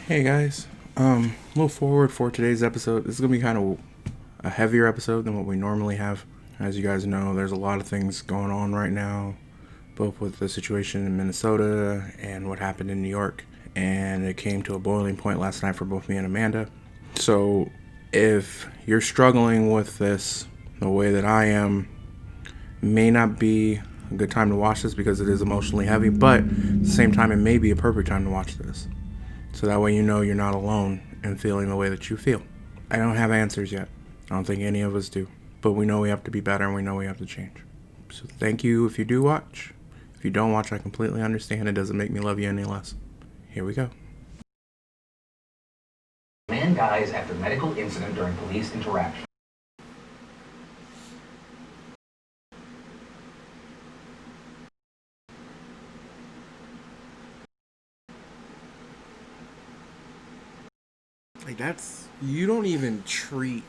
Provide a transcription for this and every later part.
Hey guys, a little forward for today's episode. This is gonna be kind of a heavier episode than what we normally have. As you guys know, there's a lot of things going on right now, both with the situation in Minnesota and what happened in New York. And it came to a boiling point last night for both me and Amanda. So if you're struggling with this the way that I am, may not be a good time to watch this because it is emotionally heavy, but at the same time, it may be a perfect time to watch this. So that way you know you're not alone in feeling the way that you feel. I don't have answers yet. I don't think any of us do. But we know we have to be better and we know we have to change. So thank you if you do watch. If you don't watch, I completely understand. It doesn't make me love you any less. Here we go. Man dies after medical incident during police interaction. Like you don't even treat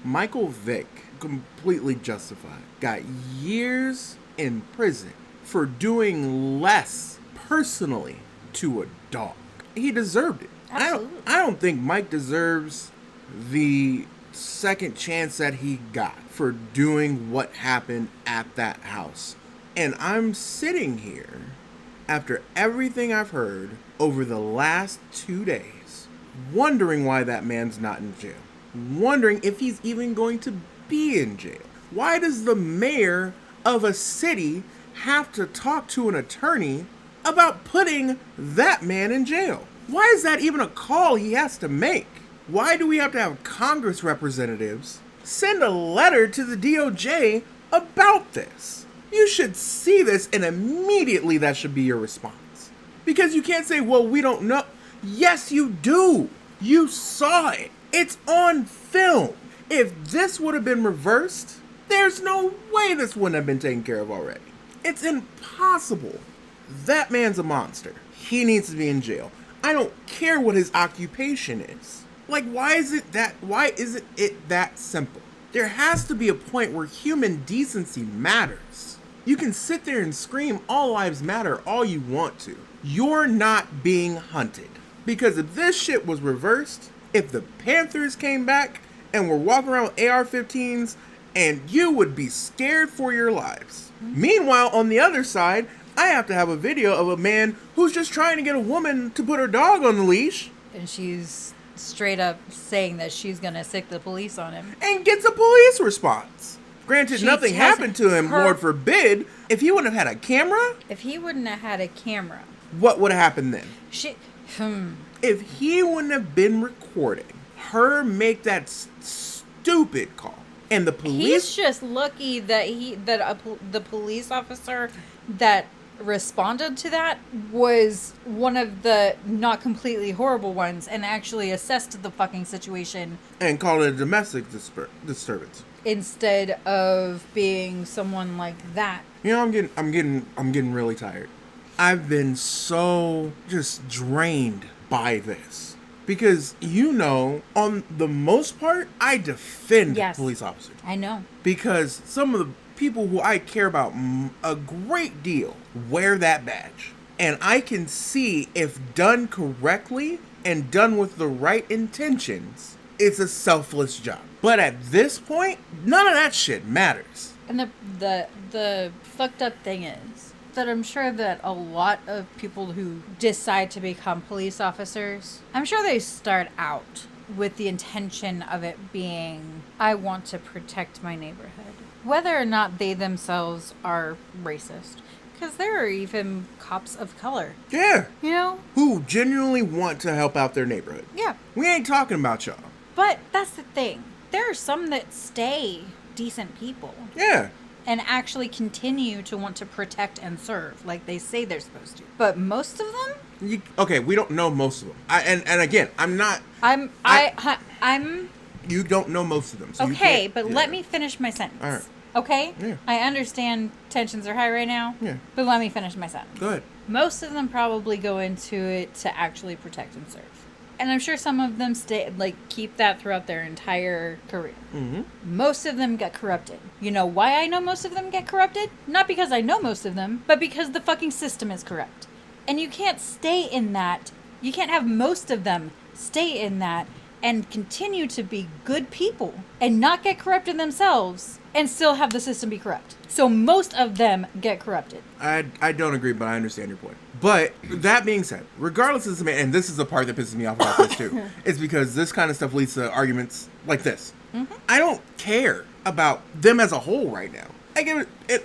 Michael Vick completely justified. Got years in prison for doing less personally to a dog. He deserved it. Absolutely. I don't think Mike deserves the second chance that he got for doing what happened at that house. And I'm sitting here after everything I've heard over the last 2 days, wondering why that man's not in jail. Wondering if he's even going to be in jail. Why does the mayor of a city have to talk to an attorney about putting that man in jail? Why is that even a call he has to make? Why do we have to have Congress representatives send a letter to the DOJ about this? You should see this and immediately that should be your response. Because you can't say, well, we don't know. Yes, you do. You saw it. It's on film. If this would have been reversed, there's no way this wouldn't have been taken care of already. It's impossible. That man's a monster. He needs to be in jail. I don't care what his occupation is. Like, why isn't it that simple? There has to be a point where human decency matters. You can sit there and scream all lives matter all you want to. You're not being hunted. Because if this shit was reversed, if the Panthers came back and were walking around with AR-15s, and you would be scared for your lives. Meanwhile, on the other side, I have to have a video of a man who's just trying to get a woman to put her dog on the leash. And she's straight up saying that she's going to sick the police on him. And gets a police response. Granted, nothing happened to him, Lord forbid. If he wouldn't have had a camera... If he wouldn't have had a camera... What would have happened then? If he wouldn't have been recording her make that stupid call, and the police... He's just lucky that the police officer that responded to that was one of the not completely horrible ones and actually assessed the fucking situation and called it a domestic disturbance instead of being someone like that. You know, I'm getting really tired. I've been so just drained by this because, you know, on the most part, I defend police officers. I know. Because some of the people who I care about a great deal wear that badge. And I can see if done correctly and done with the right intentions, it's a selfless job. But at this point, none of that shit matters. And the fucked up thing is that I'm sure that a lot of people who decide to become police officers, I'm sure they start out with the intention of it being, I want to protect my neighborhood. Whether or not they themselves are racist. Because there are even cops of color. Yeah. You know? Who genuinely want to help out their neighborhood. Yeah. We ain't talking about y'all. But that's the thing. There are some that stay decent people. Yeah. And actually continue to want to protect and serve like they say they're supposed to. But most of them? Okay, we don't know most of them. And again, I'm not... I'm... You don't know most of them. So okay, but let me finish my sentence. All right. Okay? Yeah. I understand tensions are high right now. Yeah. But let me finish my sentence. Go ahead. Most of them probably go into it to actually protect and serve. And I'm sure some of them keep that throughout their entire career. Mm-hmm. Most of them get corrupted. You know why I know most of them get corrupted? Not because I know most of them, but because the fucking system is corrupt. And you can't stay in that You can't have most of them stay in that and continue to be good people and not get corrupted themselves and still have the system be corrupt. So most of them get corrupted. I don't agree, but I understand your point. But that being said, regardless of this, and this is the part that pisses me off about this too, is because this kind of stuff leads to arguments like this. Mm-hmm. I don't care about them as a whole right now.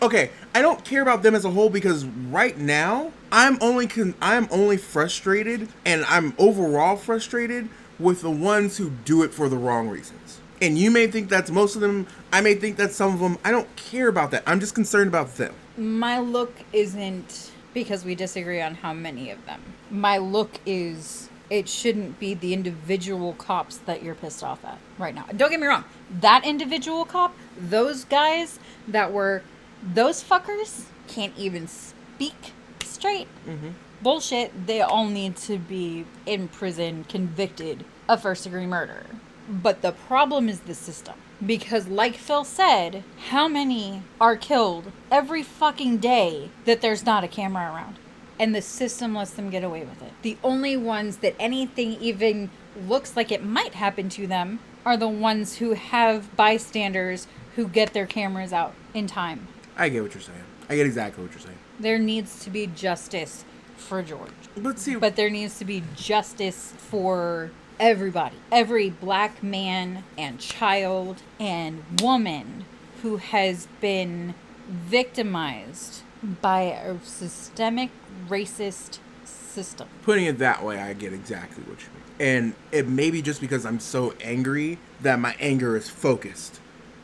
Okay, I don't care about them as a whole because right now I'm only frustrated, and I'm overall frustrated with the ones who do it for the wrong reasons. And you may think that's most of them. I may think that's some of them. I don't care about that. I'm just concerned about them. My look isn't because we disagree on how many of them. My look is it shouldn't be the individual cops that you're pissed off at right now. Don't get me wrong. That individual cop, those guys that were those fuckers can't even speak straight. Mm-hmm. Bullshit. They all need to be in prison, convicted of first-degree murder. But the problem is the system. Because like Phil said, how many are killed every fucking day that there's not a camera around? And the system lets them get away with it. The only ones that anything even looks like it might happen to them are the ones who have bystanders who get their cameras out in time. I get what you're saying. I get exactly what you're saying. There needs to be justice for George. But there needs to be justice for everybody. Every black man and child and woman who has been victimized by a systemic racist system. Putting it that way, I get exactly what you mean. And it may be just because I'm so angry that my anger is focused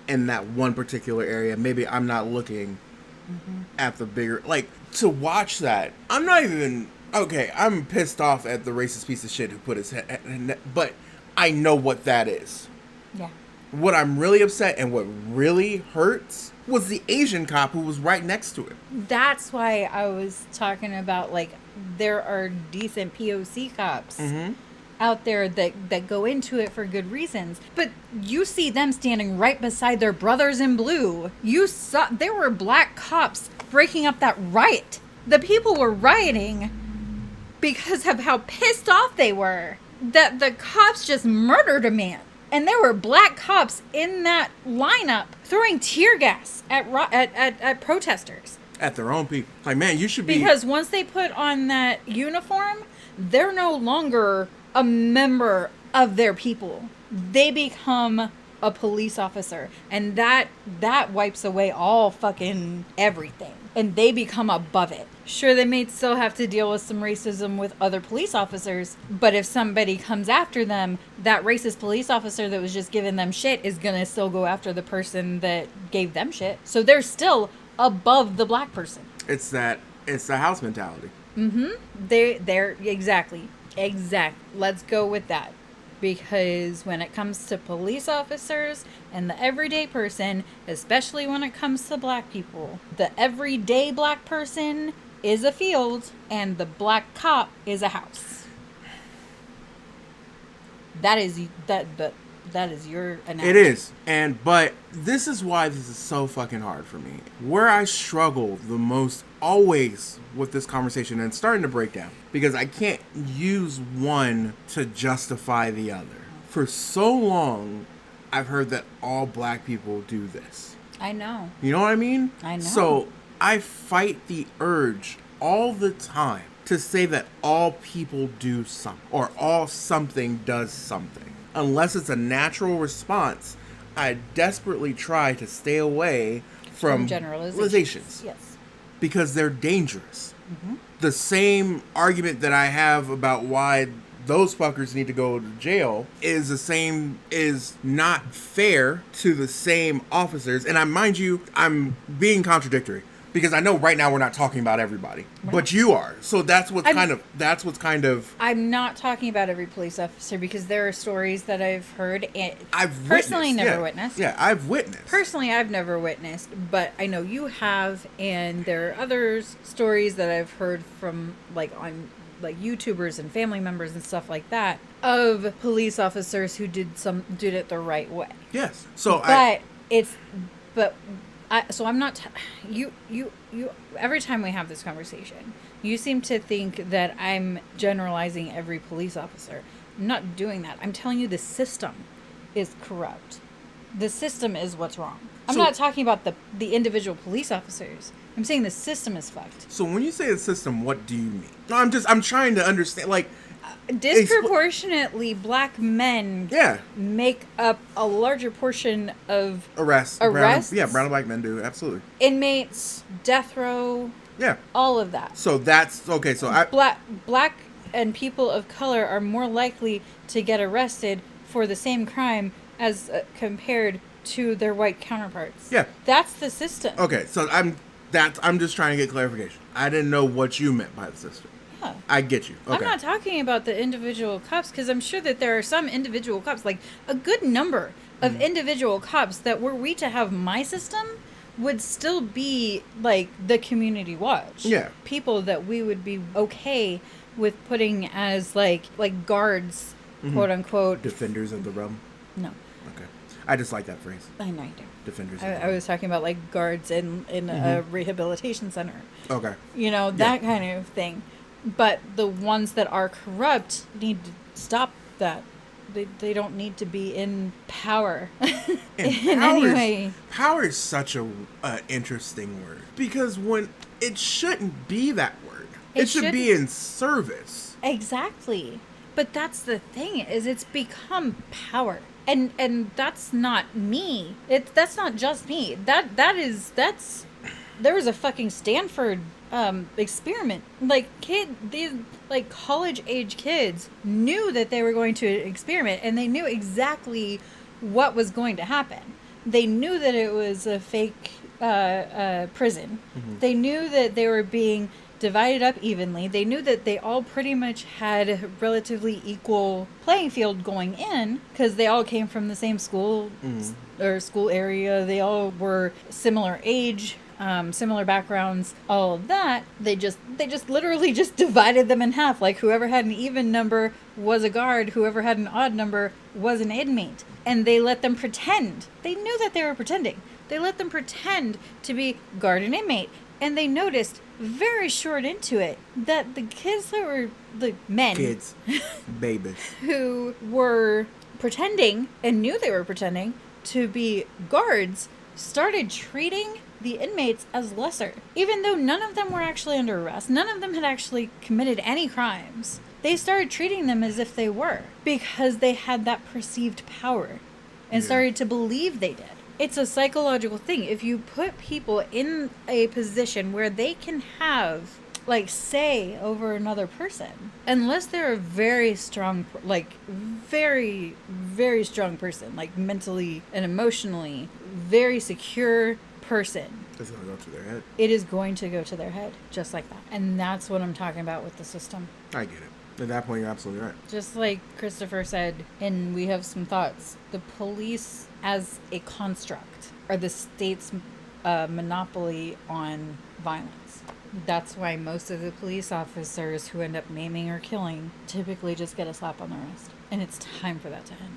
in that one particular area. Maybe I'm not looking at the bigger... Like, to watch that, I'm not even... Okay, I'm pissed off at the racist piece of shit who put his head... But I know what that is. Yeah. What I'm really upset and what really hurts was the Asian cop who was right next to him. That's why I was talking about, like, there are decent POC cops out there that go into it for good reasons. But you see them standing right beside their brothers in blue. You saw there were black cops breaking up that riot. The people were rioting because of how pissed off they were that the cops just murdered a man. And there were black cops in that lineup throwing tear gas at protesters. At their own people. Like, man, you should be... Because once they put on that uniform, they're no longer a member of their people. They become a police officer. And that wipes away all fucking everything. And they become above it. Sure, they may still have to deal with some racism with other police officers, but if somebody comes after them, that racist police officer that was just giving them shit is gonna still go after the person that gave them shit. So they're still above the black person. It's the house mentality. Mm-hmm. They're exactly. Let's go with that. Because when it comes to police officers and the everyday person, especially when it comes to black people, the everyday black person is a field and the black cop is a house. That is your analogy. It is. But this is why this is so fucking hard for me. Where I struggle the most always with this conversation, and it's starting to break down, because I can't use one to justify the other. For so long, I've heard that all black people do this. I know. You know what I mean? I know. So I fight the urge all the time to say that all people do something, or all something does something. Unless it's a natural response, I desperately try to stay away from generalizations. Yes. Because they're dangerous. Mm-hmm. The same argument that I have about why those fuckers need to go to jail is not fair to the same officers. And mind you, I'm being contradictory. Because I know right now we're not talking about everybody, but you are. So that's what's kind of. I'm not talking about every police officer because there are stories that I've heard. And I've personally never witnessed. Yeah, I've witnessed. Personally, I've never witnessed, but I know you have, and there are other stories that I've heard from on YouTubers and family members and stuff like that of police officers who did it the right way. Yes. So I'm not. You. Every time we have this conversation, You seem to think that I'm generalizing every police officer. I'm not doing that. I'm telling you the system is corrupt. The system is what's wrong. I'm not talking about the individual police officers. I'm saying the system is fucked. So when you say the system, what do you mean? No, I'm trying to understand, like... disproportionately black men make up a larger portion of arrests. Brown and black men do, absolutely. Inmates, death row, all of that. So that's okay. So black and people of color are more likely to get arrested for the same crime as compared to their white counterparts. Yeah, that's the system. Okay, so I'm just trying to get clarification. I didn't know what you meant by the system. Yeah. I get you. Okay. I'm not talking about the individual cops, because I'm sure that there are some individual cops, like a good number of individual cops that were we to have my system would still be like the community watch. Yeah. People that we would be okay with putting as like guards, quote unquote. Defenders of the realm? No. Okay. I just like that phrase. I know you do. Defenders. I was talking about like guards in a rehabilitation center. Okay. You know, that kind of thing. But the ones that are corrupt need to stop that. They don't need to be in power in any way. Power is such a interesting word, because when it shouldn't be that word. It should be in service. Exactly. But that's the thing, is it's become power. And that's not me. That's not just me. That's there was a fucking Stanford experiment. Like these like college age kids knew that they were going to experiment, and they knew exactly what was going to happen. They knew that it was a fake prison. Mm-hmm. They knew that they were being divided up evenly. They knew that they all pretty much had relatively equal playing field going in, because they all came from the same school or school area. They all were similar age, similar backgrounds, all of that. They just literally just divided them in half. Like whoever had an even number was a guard, whoever had an odd number was an inmate. And they let them pretend. They knew that they were pretending. They let them pretend to be guard and inmate. And they noticed very short into it that the kids that were the men, kids, babies, who were pretending and knew they were pretending to be guards, started treating the inmates as lesser, even though none of them were actually under arrest. None of them had actually committed any crimes. They started treating them as if they were, because they had that perceived power and started to believe they did. It's a psychological thing. If you put people in a position where they can have, like, say over another person, unless they're a very strong, like, very, very strong person, like, mentally and emotionally, very secure person. It's going to go to their head. It is going to go to their head, just like that. And that's what I'm talking about with the system. I get it. At that point, you're absolutely right. Just like Christopher said, and we have some thoughts, the police as a construct are the state's monopoly on violence. That's why most of the police officers who end up maiming or killing typically just get a slap on the wrist. And it's time for that to end.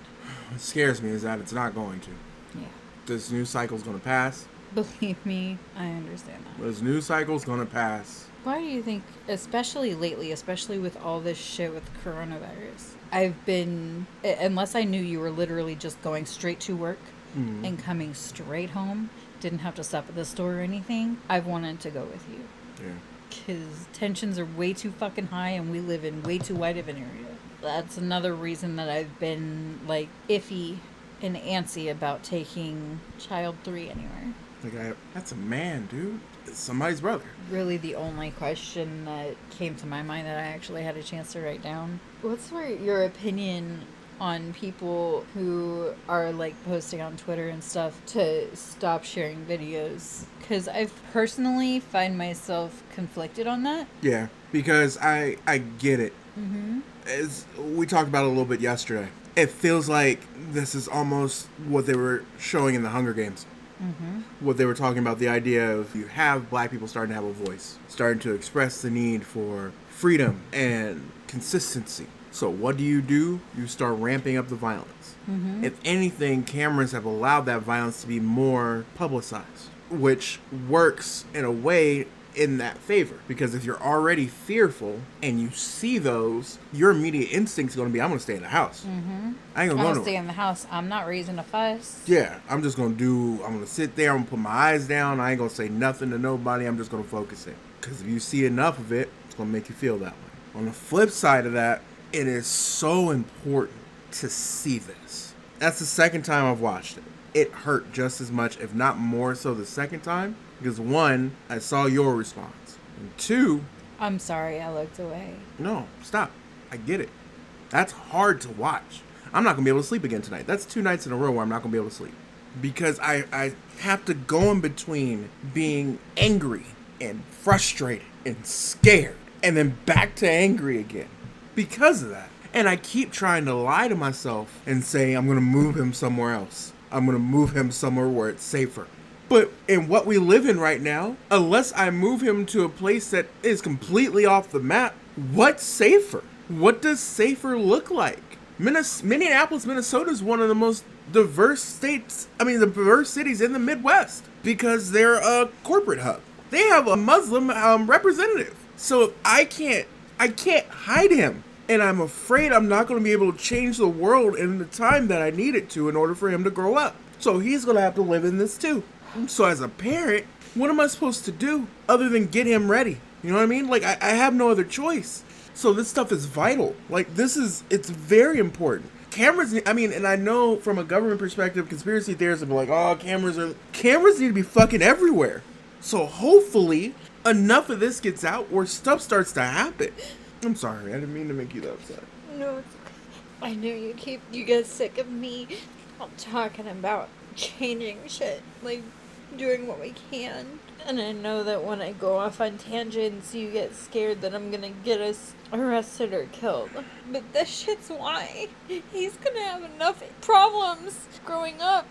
What scares me is that it's not going to. Yeah. This news cycle's going to pass. Believe me, I understand that. This news cycle's going to pass. Why do you think, especially lately, especially with all this shit with coronavirus, I've been, unless I knew you were literally just going straight to work and coming straight home, didn't have to stop at the store or anything, I've wanted to go with you. Yeah. Because tensions are way too fucking high and we live in way too wide of an area. That's another reason that I've been, like, iffy and antsy about taking Child 3 anywhere. Like, that's a man, dude. It's somebody's brother. Really the only question that came to my mind that I actually had a chance to write down. What's your opinion on people who are, like, posting on Twitter and stuff to stop sharing videos? Because I personally find myself conflicted on that. Yeah, because I get it. Mm-hmm. As we talked about it a little bit yesterday, it feels like this is almost what they were showing in the Hunger Games. Mm-hmm. What they were talking about, the idea of you have black people starting to have a voice, starting to express the need for freedom and consistency. So what do? You start ramping up the violence. Mm-hmm. If anything, cameras have allowed that violence to be more publicized, which works in a way in that favor. Because if you're already fearful and you see those, your immediate instinct is going to be, I'm going to stay in the house. Mm-hmm. I ain't going to go I'm nowhere. gonna stay in the house. I'm not raising a fuss. Yeah, I'm going to sit there, I'm going to put my eyes down, I ain't going to say nothing to nobody, I'm just going to focus it. Because if you see enough of it, it's going to make you feel that way. On the flip side of that, it is so important to see this. That's the second time I've watched it. It hurt just as much, if not more so the second time. Because one, I saw your response. And two... I'm sorry, I looked away. No, stop. I get it. That's hard to watch. I'm not going to be able to sleep again tonight. That's 2 nights in a row where I'm not going to be able to sleep. Because I have to go in between being angry and frustrated and scared. And then back to angry again. Because of that. And I keep trying to lie to myself and say, I'm going to move him somewhere else. I'm going to move him somewhere where it's safer. But in what we live in right now, unless I move him to a place that is completely off the map, what's safer? What does safer look like? Minneapolis, Minnesota is one of the most diverse diverse cities in the Midwest because they're a corporate hub. They have a Muslim representative. So if I can't hide him. And I'm afraid I'm not going to be able to change the world in the time that I need it to in order for him to grow up. So he's going to have to live in this too. So as a parent, what am I supposed to do other than get him ready? You know what I mean? Like, I have no other choice. So this stuff is vital. Like, it's very important. Cameras, and I know from a government perspective, conspiracy theorists will be like, oh, cameras need to be fucking everywhere. So hopefully enough of this gets out where stuff starts to happen. I'm sorry, I didn't mean to make you that upset. No, I know you get sick of me talking about changing shit, like doing what we can. And I know that when I go off on tangents, you get scared that I'm gonna get us arrested or killed. But this shit's why. He's gonna have enough problems growing up.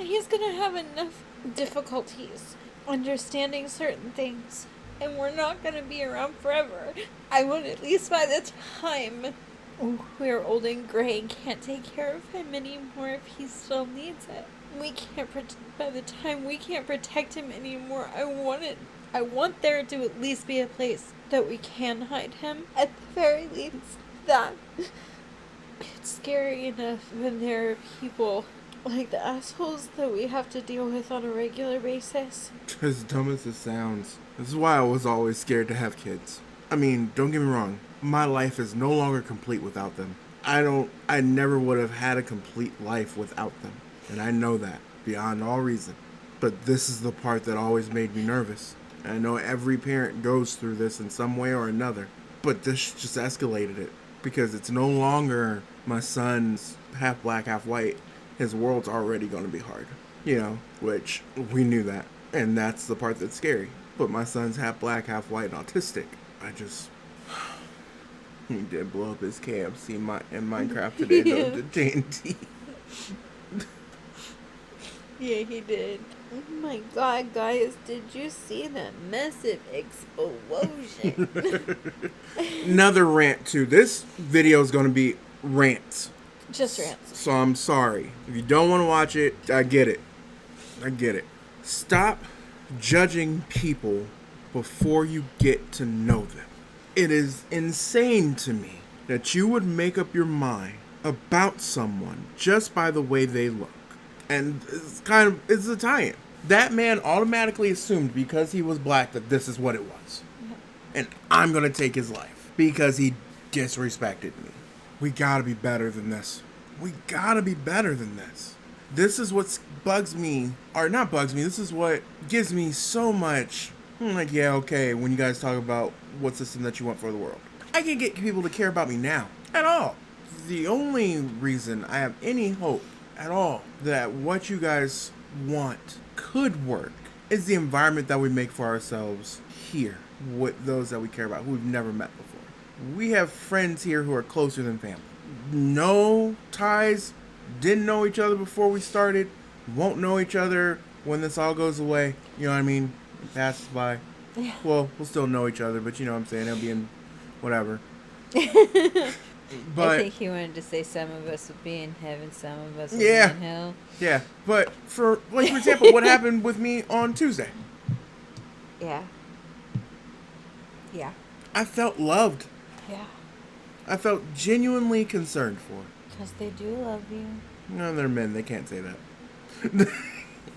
And he's gonna have enough difficulties understanding certain things. And we're not going to be around forever. I would, at least by the time we're old and gray and can't take care of him anymore if he still needs it. By the time we can't protect him anymore, I want there to at least be a place that we can hide him. At the very least, that. It's scary enough when there are people like the assholes that we have to deal with on a regular basis. As dumb as it sounds, this is why I was always scared to have kids. I mean, don't get me wrong, my life is no longer complete without them. I never would have had a complete life without them. And I know that, beyond all reason. But this is the part that always made me nervous. And I know every parent goes through this in some way or another. But this just escalated it. Because it's no longer my son's half black, half white. His world's already going to be hard. You know, which we knew that. And that's the part that's scary. But my son's half black, half white, and autistic. He did blow up his KFC in Minecraft today, though, the TNT. Yeah, he did. Oh my god, guys, did you see that massive explosion? Another rant, too. This video is going to be rants. Just rants. So I'm sorry. If you don't want to watch it, I get it. Stop judging people before you get to know them. It is insane to me that you would make up your mind about someone just by the way they look. And it's a tie-in. That man automatically assumed because he was black that this is what it was. Yep. And I'm going to take his life because he disrespected me. We got to be better than this. This is what bugs me, or not bugs me, this is what gives me so much, like, yeah, okay, when you guys talk about what system that you want for the world. I can't get people to care about me now, at all. The only reason I have any hope at all that what you guys want could work is the environment that we make for ourselves here with those that we care about, who we've never met before. We have friends here who are closer than family. No ties, didn't know each other before we started, won't know each other when this all goes away. You know what I mean? It passes by. Yeah. Well, we'll still know each other, but you know what I'm saying? It'll be in whatever. But I think he wanted to say some of us would be in heaven, some of us would be in hell. Yeah, but for example, what happened with me on Tuesday? Yeah. Yeah. I felt loved. Yeah. I felt genuinely concerned for. Because they do love you. No, they're men. They can't say that.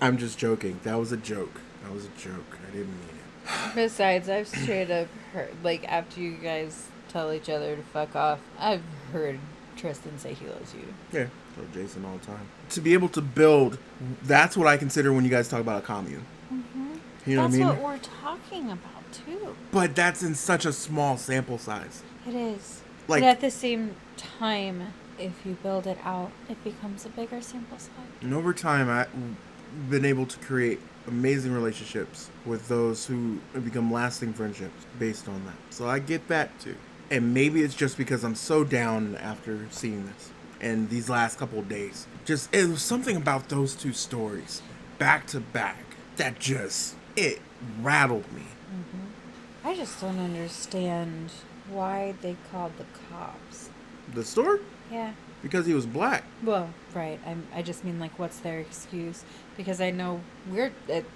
I'm just joking. That was a joke. I didn't mean it. Besides, I've straight up heard, like, after you guys tell each other to fuck off, I've heard Tristan say he loves you. Yeah, tell Jason all the time. To be able to build, that's what I consider when you guys talk about a commune. Mm-hmm. You know That's what I mean? what we're talking about, too. But that's in such a small sample size. It is. Like, but at the same time, if you build it out, it becomes a bigger sample size. and over time, I've been able to create amazing relationships with those who have become lasting friendships based on that. So I get that too. And maybe it's just because I'm so down after seeing this and these last couple of days. Just, it was something about those two stories back to back that it rattled me. Mm-hmm. I just don't understand why they called the cops. The store? Yeah. Because he was black. Well, right. I just mean, like, what's their excuse? Because I know we're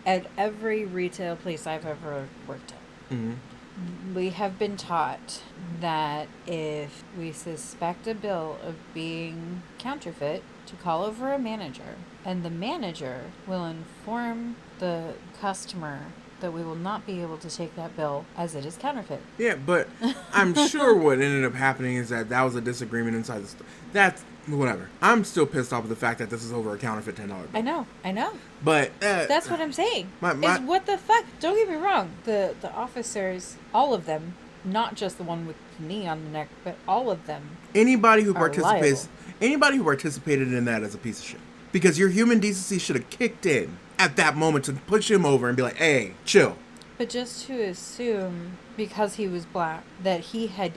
at every retail place I've ever worked at. Mm-hmm. We have been taught that if we suspect a bill of being counterfeit, to call over a manager, and the manager will inform the customer that we will not be able to take that bill as it is counterfeit. Yeah, but I'm sure what ended up happening is that was a disagreement inside the store. That's whatever. I'm still pissed off with the fact that this is over a counterfeit $10 bill. I know. But That's what I'm saying. Is what the fuck? Don't get me wrong. The officers, all of them, not just the one with the knee on the neck, but all of them. Anybody who are participated in that is a piece of shit. Because your human decency should have kicked in at that moment to push him over and be like, hey, chill. But just to assume, because he was black, that he had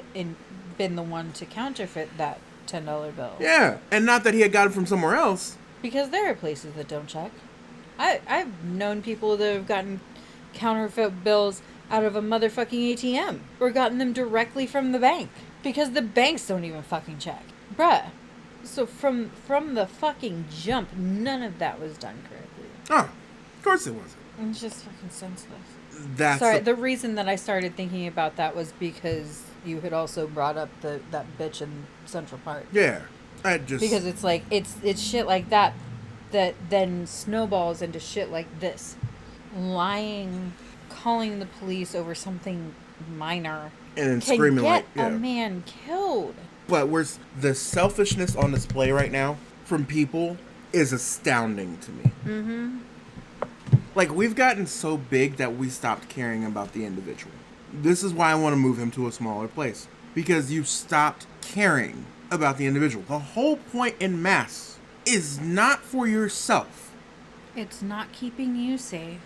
been the one to counterfeit that $10 bill. Yeah, and not that he had got it from somewhere else. Because there are places that don't check. I've known people that have gotten counterfeit bills out of a motherfucking ATM. Or gotten them directly from the bank. Because the banks don't even fucking check. Bruh. So from the fucking jump, none of that was done correctly. Oh, of course it wasn't. It's just fucking senseless. The reason that I started thinking about that was because you had also brought up that bitch in Central Park. Yeah. Because it's like, it's shit like that then snowballs into shit like this. Lying, calling the police over something minor. And then screaming like, a man killed. But the selfishness on display right now from people is astounding to me. Mm-hmm. Like, we've gotten so big that we stopped caring about the individual. This is why I want to move him to a smaller place. Because you stopped caring about the individual. The whole point in masks is not for yourself. It's not keeping you safe.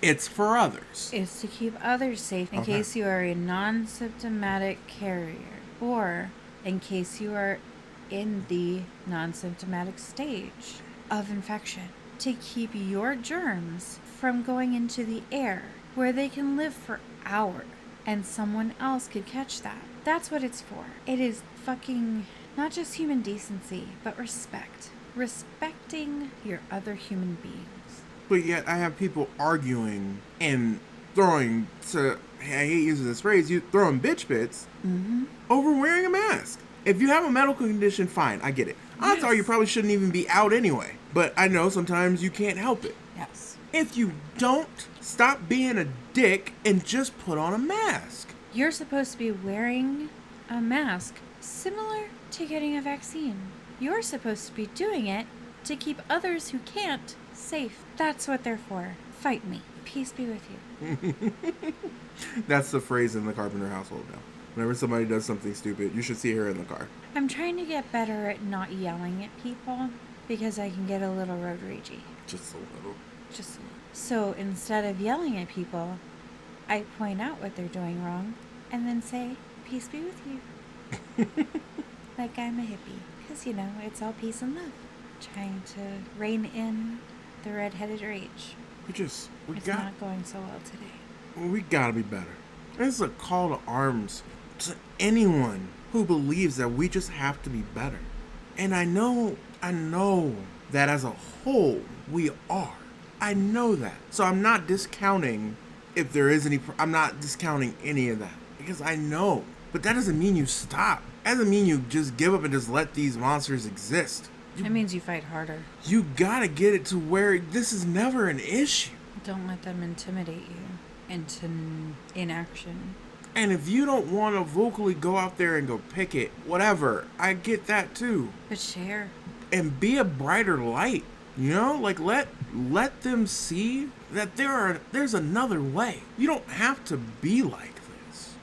It's for others. It's to keep others safe in case you are a non-symptomatic carrier. Or in case you are in the non-symptomatic stage of infection. To keep your germs from going into the air where they can live for hours and someone else could catch that. That's what it's for. It is fucking not just human decency, but respect. Respecting your other human beings. But yet I have people arguing and throwing, I hate using this phrase, you throwing bitch bits over wearing a mask. If you have a medical condition, fine, I get it. Odds are you probably shouldn't even be out anyway. But I know sometimes you can't help it. Yes. If you don't, stop being a dick and just put on a mask. You're supposed to be wearing a mask similar to getting a vaccine. You're supposed to be doing it to keep others who can't safe. That's what they're for. Fight me. Peace be with you. That's the phrase in the Carpenter household now. Whenever somebody does something stupid, you should see her in the car. I'm trying to get better at not yelling at people because I can get a little road ragey. Just a little. Just a little. So instead of yelling at people, I point out what they're doing wrong and then say, peace be with you. Like I'm a hippie. Because, it's all peace and love. Trying to rein in the redheaded rage. It's not going so well today. We gotta be better. This is a call to arms to anyone who believes that we just have to be better. And I know that as a whole, we are. I know that. So I'm not discounting if there is I'm not discounting any of that. because I know. But that doesn't mean you stop. That doesn't mean you just give up and just let these monsters exist. That means you fight harder. You gotta get it to where this is never an issue. Don't let them intimidate you into inaction. And if you don't want to vocally go out there and go picket, whatever, I get that too. But share. And be a brighter light, you know? Like let them see that there's another way. You don't have to be like this.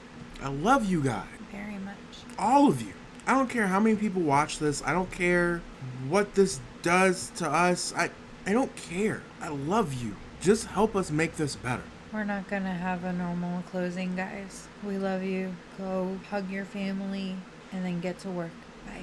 I love you guys. Very much. All of you. I don't care how many people watch this. I don't care what this does to us. I don't care. I love you. Just help us make this better. We're not gonna have a normal closing, guys. We love you. Go hug your family and then get to work. Bye.